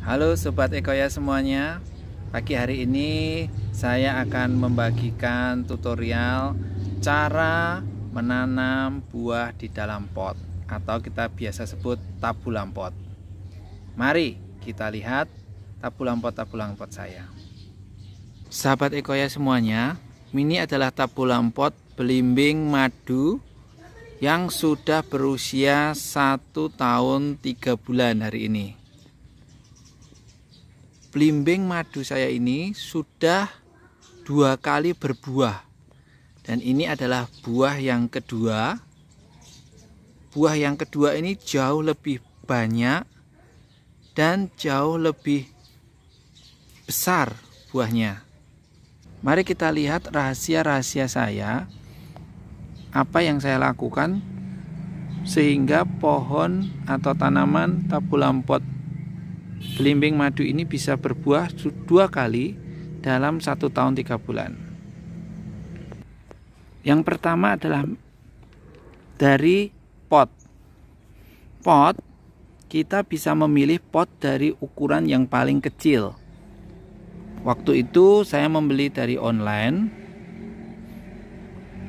Halo Sobat Ekoya semuanya. Pagi hari ini saya akan membagikan tutorial cara menanam buah di dalam pot atau kita biasa sebut tabulam pot. Mari kita lihat tabulam pot saya. Sahabat Ekoya semuanya, ini adalah tabulam pot belimbing madu yang sudah berusia 1 tahun 3 bulan hari ini. Belimbing madu saya ini sudah 2 kali berbuah, dan ini adalah buah yang kedua. Buah yang kedua ini jauh lebih banyak dan jauh lebih besar buahnya. Mari kita lihat rahasia-rahasia saya, apa yang saya lakukan sehingga pohon atau tanaman tabulam pot belimbing madu ini bisa berbuah 2 kali dalam 1 tahun 3 bulan. Yang pertama adalah dari pot. Pot, kita bisa memilih pot dari ukuran yang paling kecil. Waktu itu saya membeli dari online,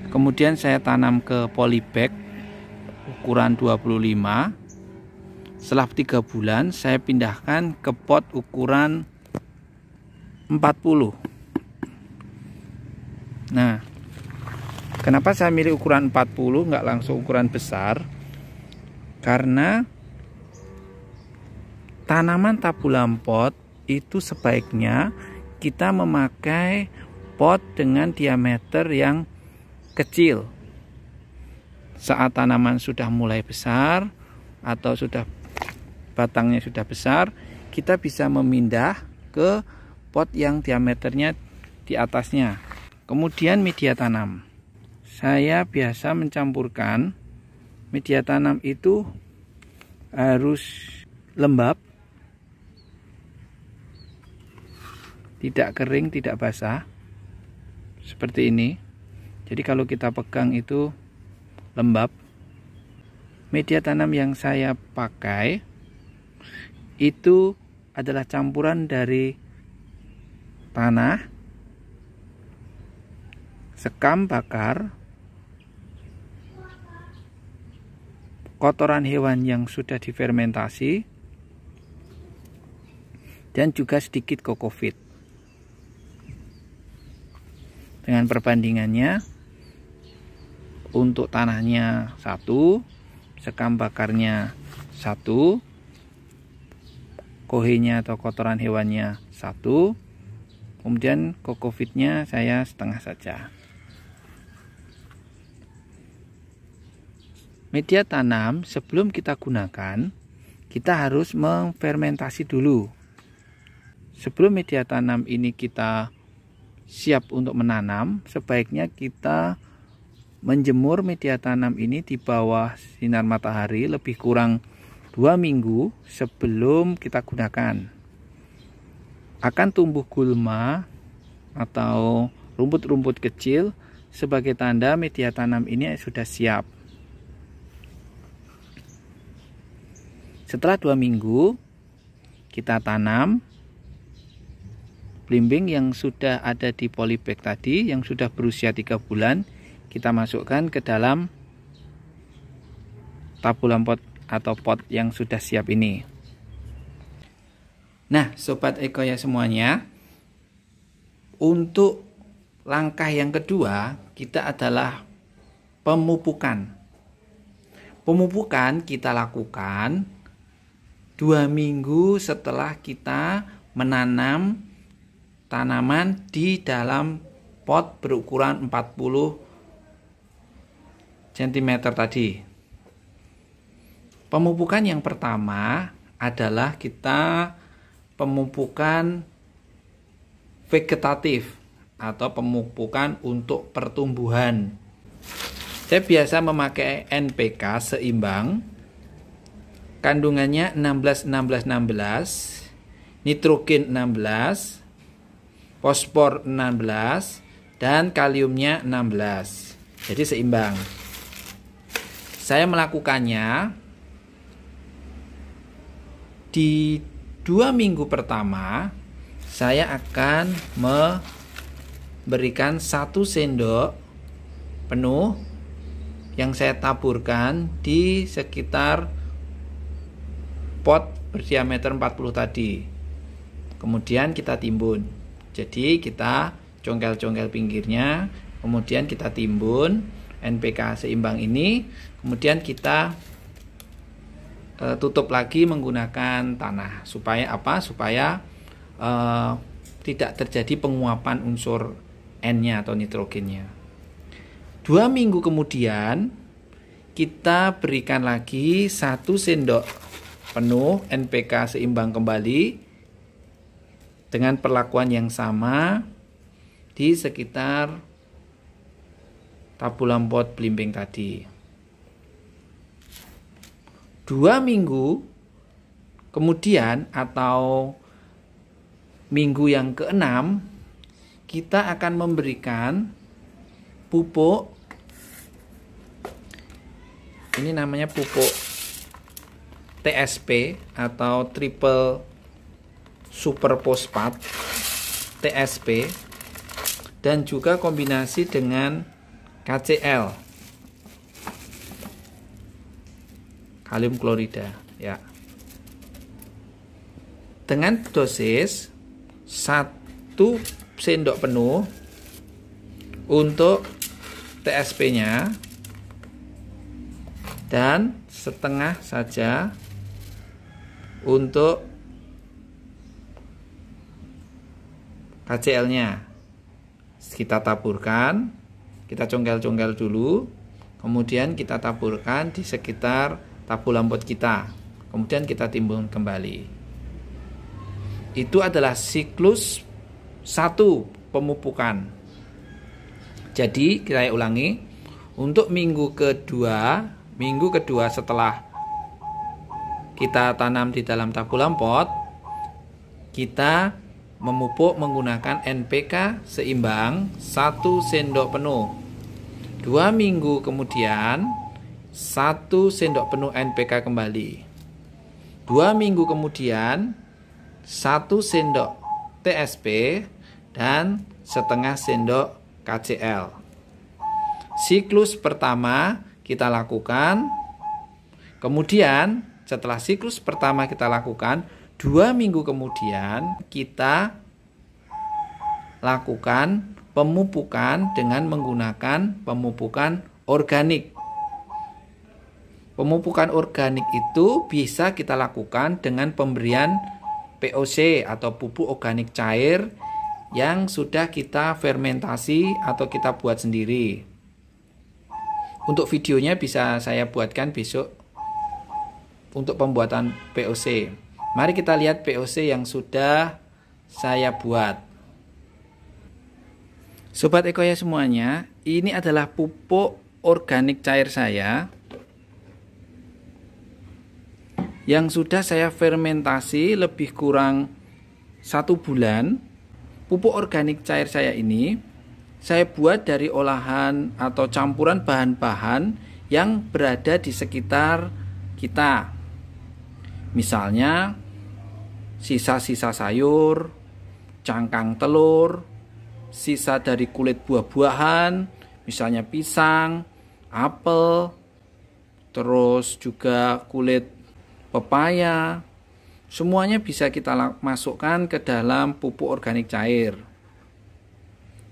kemudian saya tanam ke polybag ukuran 25. Setelah 3 bulan saya pindahkan ke pot ukuran 40. Nah, kenapa saya milih ukuran 40 nggak langsung ukuran besar? Karena tanaman tabulam pot itu sebaiknya kita memakai pot dengan diameter yang kecil. Saat tanaman sudah mulai besar atau batangnya sudah besar, kita bisa memindah ke pot yang diameternya di atasnya. Kemudian media tanam. Saya biasa mencampurkan media tanam itu harus lembab, tidak kering, tidak basah. Seperti ini. Jadi kalau kita pegang itu lembab. Media tanam yang saya pakai itu adalah campuran dari tanah, sekam bakar, kotoran hewan yang sudah difermentasi, dan juga sedikit kokopit. Dengan perbandingannya, untuk tanahnya 1, sekam bakarnya 1, kohenya atau kotoran hewannya 1, kemudian kokopitnya saya setengah saja. Media tanam sebelum kita gunakan, kita harus memfermentasi dulu. Sebelum media tanam ini kita siap untuk menanam, sebaiknya kita menjemur media tanam ini di bawah sinar matahari lebih kurang 2 minggu sebelum kita gunakan. Akan tumbuh gulma atau rumput-rumput kecil sebagai tanda media tanam ini sudah siap. Setelah 2 minggu kita tanam belimbing yang sudah ada di polybag tadi, yang sudah berusia 3 bulan, kita masukkan ke dalam tabulam pot atau pot yang sudah siap ini. Nah, Sobat Ekoya semuanya, untuk langkah yang kedua kita adalah pemupukan. Pemupukan kita lakukan 2 minggu setelah kita menanam tanaman di dalam pot berukuran 40 cm tadi. Pemupukan yang pertama adalah kita pemupukan vegetatif atau pemupukan untuk pertumbuhan. Saya biasa memakai NPK seimbang, kandungannya 16-16-16, nitrogen 16, fosfor 16, dan kaliumnya 16. Jadi seimbang. Saya melakukannya di 2 minggu pertama saya akan memberikan 1 sendok penuh yang saya taburkan di sekitar pot berdiameter 40 tadi. Kemudian kita timbun. Jadi kita congkel-congkel pinggirnya, kemudian kita timbun NPK seimbang ini, kemudian kita tutup lagi menggunakan tanah. Supaya apa? Supaya tidak terjadi penguapan unsur N-nya atau nitrogennya. 2 minggu kemudian kita berikan lagi 1 sendok penuh NPK seimbang kembali dengan perlakuan yang sama di sekitar tabulam pot belimbing tadi. 2 minggu kemudian atau minggu yang ke-6 kita akan memberikan pupuk, ini namanya pupuk TSP atau triple super fosfat TSP, dan juga kombinasi dengan KCl, kalium klorida ya, dengan dosis 1 sendok penuh untuk TSP nya dan setengah saja untuk KCl nya. Kita taburkan, kita congkel-congkel dulu, kemudian kita taburkan di sekitar tabulam pot kita, kemudian kita timbun kembali. Itu adalah siklus 1 pemupukan. Jadi kita ulangi, untuk minggu kedua setelah kita tanam di dalam tabulam pot, kita memupuk menggunakan NPK seimbang 1 sendok penuh. 2 minggu kemudian 1 sendok penuh NPK kembali. 2 minggu kemudian 1 sendok TSP dan setengah sendok KCl. Siklus pertama kita lakukan. Kemudian setelah siklus pertama kita lakukan, 2 minggu kemudian kita lakukan pemupukan dengan menggunakan pemupukan organik. Pemupukan organik itu bisa kita lakukan dengan pemberian POC atau pupuk organik cair yang sudah kita fermentasi atau kita buat sendiri. Untuk videonya bisa saya buatkan besok untuk pembuatan POC. Mari kita lihat POC yang sudah saya buat. Sobat Eko ya semuanya, ini adalah pupuk organik cair saya yang sudah saya fermentasi lebih kurang 1 bulan. Pupuk organik cair saya ini saya buat dari olahan atau campuran bahan-bahan yang berada di sekitar kita. Misalnya sisa-sisa sayur, cangkang telur, sisa dari kulit buah-buahan, misalnya pisang, apel, terus juga kulit pepaya, semuanya bisa kita masukkan ke dalam pupuk organik cair.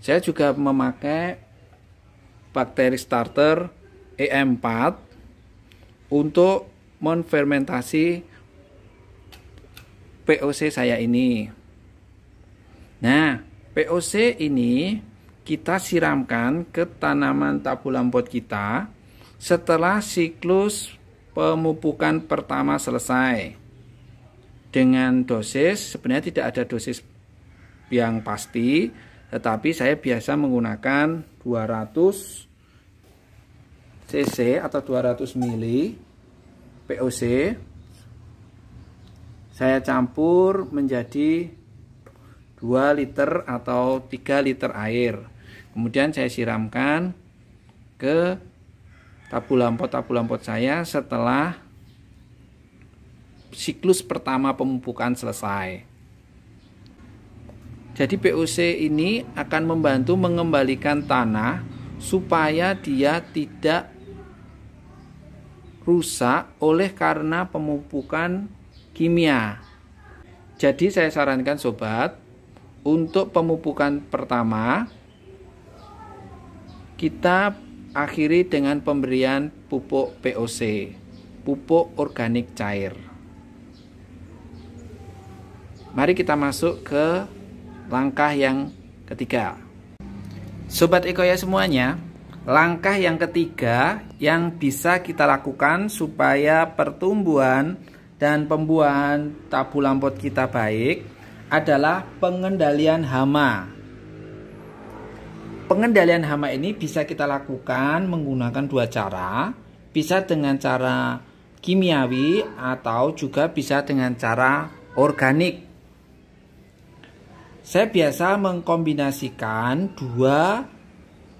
Saya juga memakai bakteri starter EM4 untuk menfermentasi POC saya ini. Nah, POC ini kita siramkan ke tanaman tabulam pot kita setelah siklus pemupukan pertama selesai. Dengan dosis, sebenarnya tidak ada dosis yang pasti, tetapi saya biasa menggunakan 200 cc atau 200 ml POC. Saya campur menjadi 2 liter atau 3 liter air. Kemudian saya siramkan ke tabulam pot saya setelah siklus pertama pemupukan selesai. Jadi POC ini akan membantu mengembalikan tanah supaya dia tidak rusak oleh karena pemupukan kimia. Jadi saya sarankan sobat, untuk pemupukan pertama kita akhiri dengan pemberian pupuk POC, pupuk organik cair. Mari kita masuk ke langkah yang ketiga. Sobat Ekoya semuanya, langkah yang ketiga yang bisa kita lakukan supaya pertumbuhan dan pembuahan tabu lampot kita baik adalah pengendalian hama. Pengendalian hama ini bisa kita lakukan menggunakan dua cara, bisa dengan cara kimiawi atau juga bisa dengan cara organik. Saya biasa mengkombinasikan dua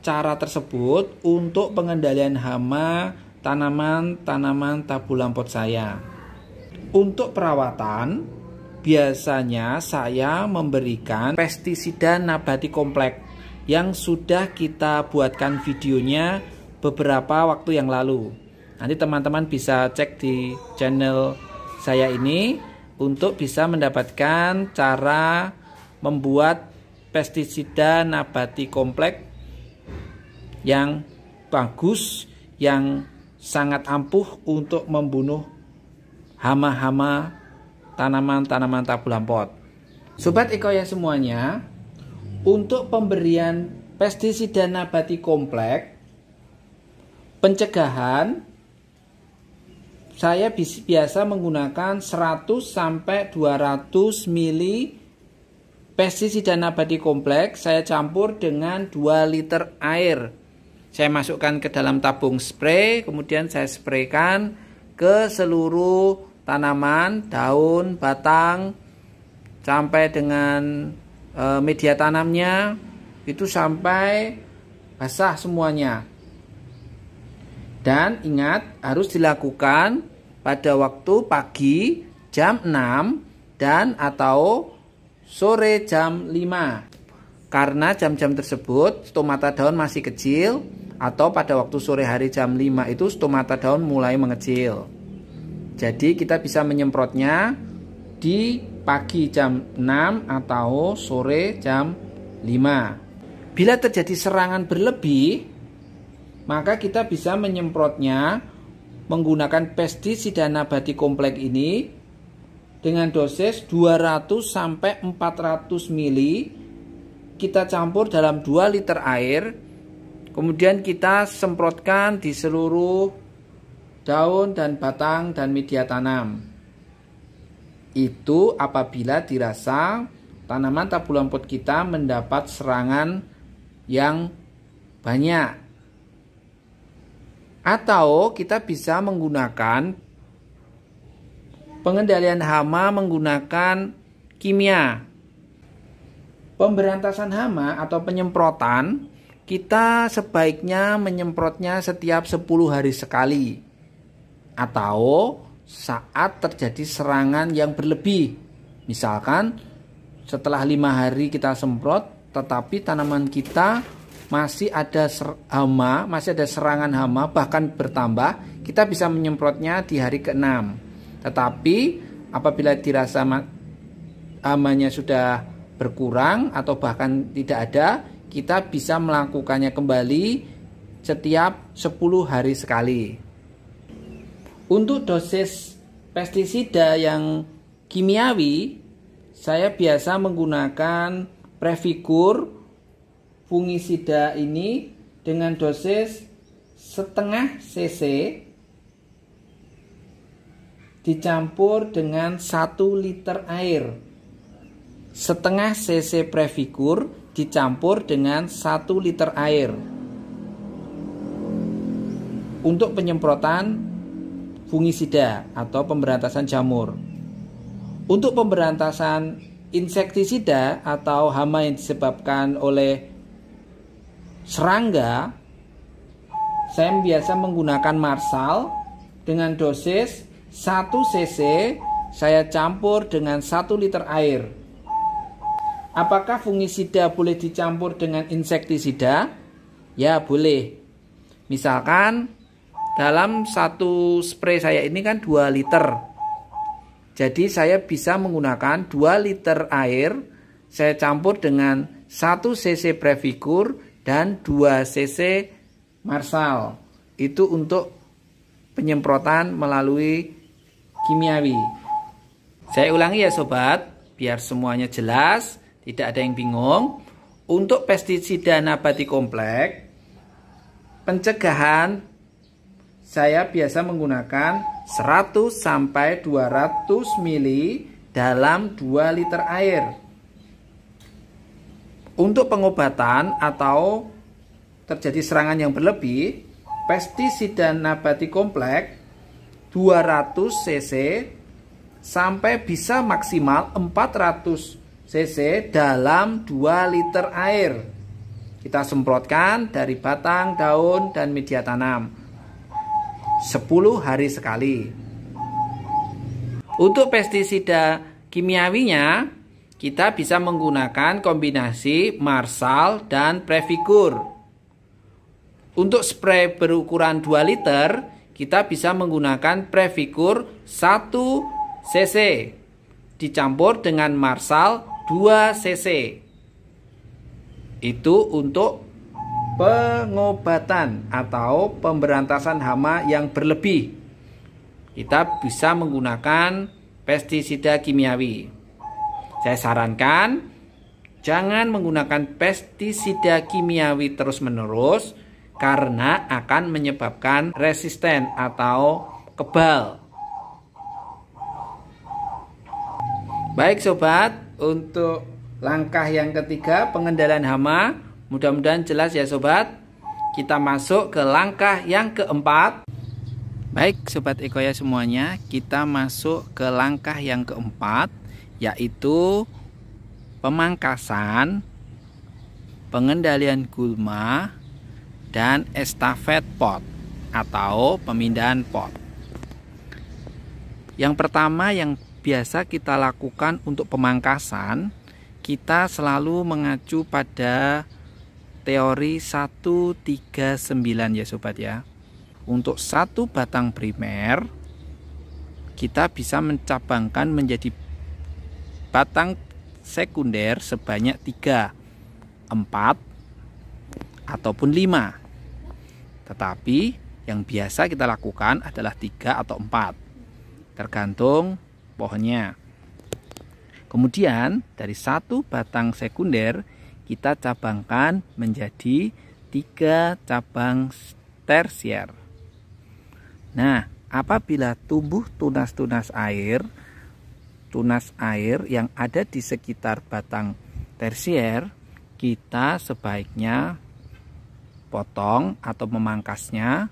cara tersebut untuk pengendalian hama tanaman-tanaman tabu lampot saya. Untuk perawatan, biasanya saya memberikan pestisida nabati kompleks yang sudah kita buatkan videonya beberapa waktu yang lalu. Nanti teman-teman bisa cek di channel saya ini untuk bisa mendapatkan cara membuat pestisida nabati kompleks yang bagus, yang sangat ampuh untuk membunuh hama-hama tanaman-tanaman tabu lampot. Sobat Ekoya semuanya, untuk pemberian pestisida nabati kompleks pencegahan, saya biasa menggunakan 100 sampai 200 ml pestisida nabati kompleks. Saya campur dengan 2 liter air. Saya masukkan ke dalam tabung spray, kemudian saya spraykan ke seluruh tanaman, daun, batang, sampai dengan media tanamnya, itu sampai basah semuanya. Dan ingat, harus dilakukan pada waktu pagi jam 6 dan atau sore jam 5. Karena jam-jam tersebut stomata daun masih kecil, atau pada waktu sore hari jam 5 itu stomata daun mulai mengecil. Jadi kita bisa menyemprotnya di pagi jam 6 atau sore jam 5. Bila terjadi serangan berlebih, maka kita bisa menyemprotnya menggunakan pestisida nabati kompleks ini dengan dosis 200 sampai 400 ml. Kita campur dalam 2 liter air. Kemudian kita semprotkan di seluruh daun dan batang dan media tanam. Itu apabila dirasa tanaman tabu lampot kita mendapat serangan yang banyak. Atau kita bisa menggunakan pengendalian hama menggunakan kimia. Pemberantasan hama atau penyemprotan, kita sebaiknya menyemprotnya setiap 10 hari sekali. Atau saat terjadi serangan yang berlebih. Misalkan setelah 5 hari kita semprot, tetapi tanaman kita masih ada hama, masih ada serangan hama, bahkan bertambah, kita bisa menyemprotnya di hari ke-6. Tetapi apabila dirasa hamanya sudah berkurang atau bahkan tidak ada, kita bisa melakukannya kembali setiap 10 hari sekali. Untuk dosis pestisida yang kimiawi, saya biasa menggunakan Previgur fungisida ini dengan dosis setengah cc dicampur dengan 1 liter air. Setengah cc Previgur dicampur dengan 1 liter air. Untuk penyemprotan fungisida atau pemberantasan jamur. Untuk pemberantasan insektisida atau hama yang disebabkan oleh serangga, saya biasa menggunakan Marsal dengan dosis 1 cc saya campur dengan 1 liter air. Apakah fungisida boleh dicampur dengan insektisida? Ya, boleh. Misalkan dalam satu spray saya ini kan 2 liter. Jadi saya bisa menggunakan 2 liter air, saya campur dengan 1 cc Previkur dan 2 cc Marsal. Itu untuk penyemprotan melalui kimiawi. Saya ulangi ya sobat, biar semuanya jelas, tidak ada yang bingung. Untuk pestisida nabati kompleks, pencegahan saya biasa menggunakan 100 sampai 200 ml dalam 2 liter air. Untuk pengobatan atau terjadi serangan yang berlebih, pestisida nabati kompleks 200 cc sampai bisa maksimal 400 cc dalam 2 liter air. Kita semprotkan dari batang, daun, dan media tanam 10 hari sekali. Untuk pestisida kimiawinya, kita bisa menggunakan kombinasi Marsal dan Previkur. Untuk spray berukuran 2 liter, kita bisa menggunakan Previkur 1 cc dicampur dengan Marsal 2 cc. Itu untuk pengobatan atau pemberantasan hama yang berlebih. Kita bisa menggunakan pestisida kimiawi. Saya sarankan jangan menggunakan pestisida kimiawi terus-menerus karena akan menyebabkan resisten atau kebal. Baik sobat, untuk langkah yang ketiga pengendalian hama, mudah-mudahan jelas ya sobat. Kita masuk ke langkah yang keempat. Baik sobat Ekoya semuanya, kita masuk ke langkah yang keempat, yaitu pemangkasan, pengendalian gulma, dan estafet pot atau pemindahan pot. Yang pertama yang biasa kita lakukan untuk pemangkasan, kita selalu mengacu pada teori 139 ya sobat ya. Untuk 1 batang primer, kita bisa mencabangkan menjadi batang sekunder sebanyak 3, 4, ataupun 5. Tetapi yang biasa kita lakukan adalah 3 atau 4, tergantung pohonnya. Kemudian dari 1 batang sekunder kita cabangkan menjadi 3 cabang tersier. Nah, apabila tumbuh tunas air yang ada di sekitar batang tersier, kita sebaiknya potong atau memangkasnya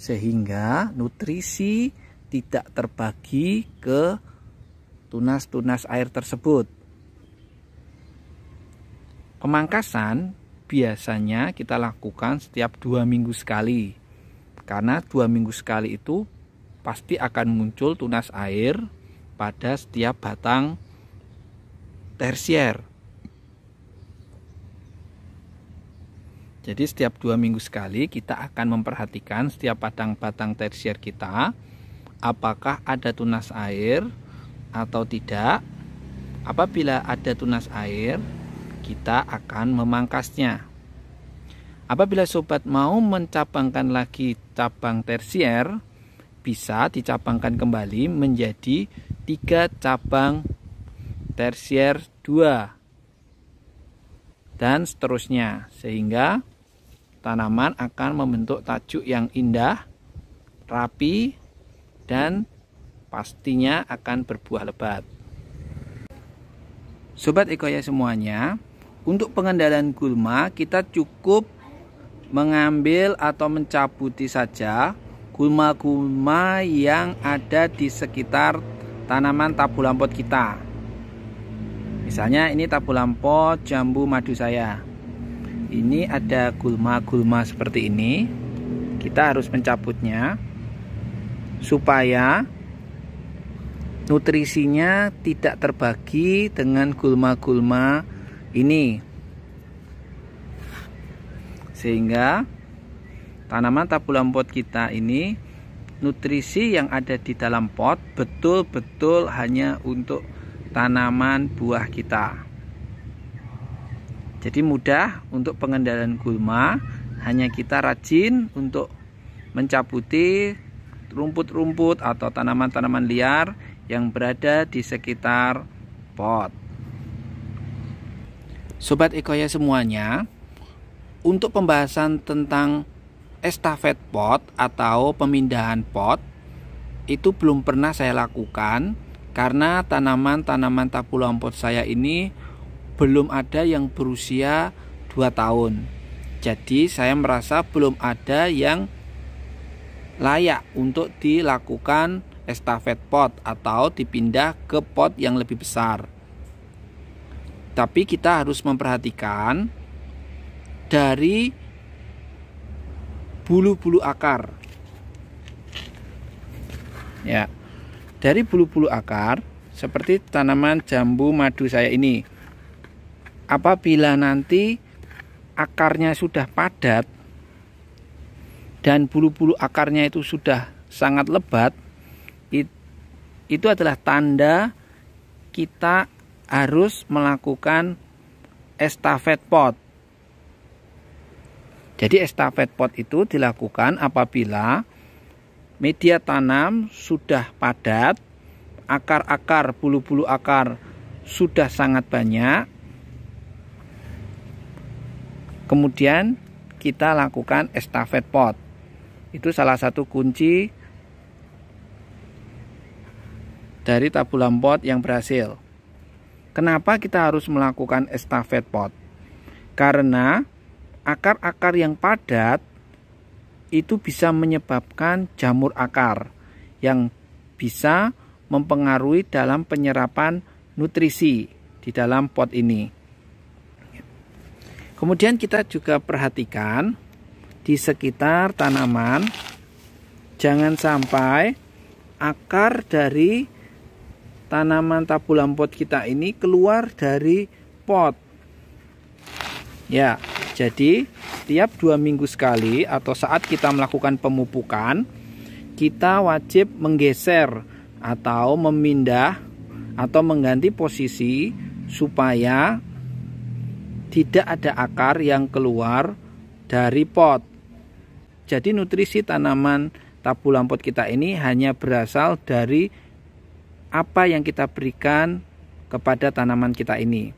sehingga nutrisi tidak terbagi ke tunas air tersebut. Pemangkasan biasanya kita lakukan setiap 2 minggu sekali, karena 2 minggu sekali itu pasti akan muncul tunas air pada setiap batang tersier. Jadi setiap 2 minggu sekali kita akan memperhatikan setiap batang tersier kita, apakah ada tunas air atau tidak. Apabila ada tunas air, kita akan memangkasnya. Apabila sobat mau mencabangkan lagi cabang tersier, bisa dicabangkan kembali menjadi 3 cabang tersier 2 dan seterusnya, sehingga tanaman akan membentuk tajuk yang indah, rapi, dan pastinya akan berbuah lebat. Sobat Ekoya semuanya, untuk pengendalian gulma kita cukup mengambil atau mencabuti saja gulma-gulma yang ada di sekitar tanaman tabulam pot kita. Misalnya ini tabulam pot jambu madu saya. Ini ada gulma-gulma seperti ini. Kita harus mencabutnya supaya nutrisinya tidak terbagi dengan gulma-gulma ini, sehingga tanaman tabulam pot kita ini nutrisi yang ada di dalam pot betul-betul hanya untuk tanaman buah kita. Jadi mudah untuk pengendalian gulma, hanya kita rajin untuk mencabuti rumput-rumput atau tanaman-tanaman liar yang berada di sekitar pot. Sobat Ekoya semuanya, untuk pembahasan tentang estafet pot atau pemindahan pot itu belum pernah saya lakukan, karena tanaman-tanaman tabulam pot saya ini belum ada yang berusia 2 tahun. Jadi saya merasa belum ada yang layak untuk dilakukan estafet pot atau dipindah ke pot yang lebih besar. Tapi kita harus memperhatikan dari bulu-bulu akar. Ya, dari bulu-bulu akar seperti tanaman jambu madu saya ini. Apabila nanti akarnya sudah padat dan bulu-bulu akarnya itu sudah sangat lebat, itu adalah tanda kita harus melakukan estafet pot. Jadi estafet pot itu dilakukan apabila media tanam sudah padat, akar-akar, bulu-bulu akar sudah sangat banyak, kemudian kita lakukan estafet pot. Itu salah satu kunci dari tabulam pot yang berhasil. Kenapa kita harus melakukan estafet pot? Karena akar-akar yang padat itu bisa menyebabkan jamur akar yang bisa mempengaruhi dalam penyerapan nutrisi di dalam pot ini. Kemudian kita juga perhatikan di sekitar tanaman, jangan sampai akar dari tanaman tabulam pot kita ini keluar dari pot. Ya, jadi setiap 2 minggu sekali atau saat kita melakukan pemupukan, kita wajib menggeser atau memindah atau mengganti posisi supaya tidak ada akar yang keluar dari pot. Jadi nutrisi tanaman tabulam pot kita ini hanya berasal dari apa yang kita berikan kepada tanaman kita ini.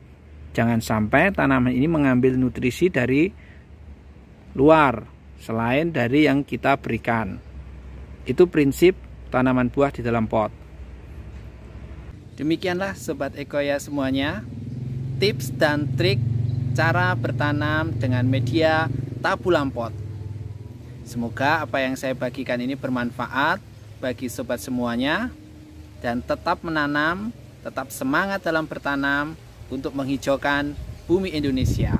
Jangan sampai tanaman ini mengambil nutrisi dari luar selain dari yang kita berikan. Itu prinsip tanaman buah di dalam pot. Demikianlah Sobat Ekoya semuanya, tips dan trik cara bertanam dengan media tabulam pot. Semoga apa yang saya bagikan ini bermanfaat bagi sobat semuanya, dan tetap menanam, tetap semangat dalam bertanam untuk menghijaukan bumi Indonesia.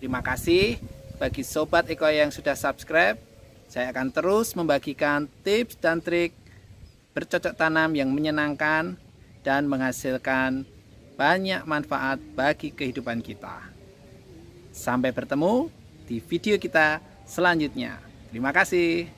Terima kasih bagi sobat Ekoya yang sudah subscribe. Saya akan terus membagikan tips dan trik bercocok tanam yang menyenangkan dan menghasilkan banyak manfaat bagi kehidupan kita. Sampai bertemu di video kita selanjutnya. Terima kasih.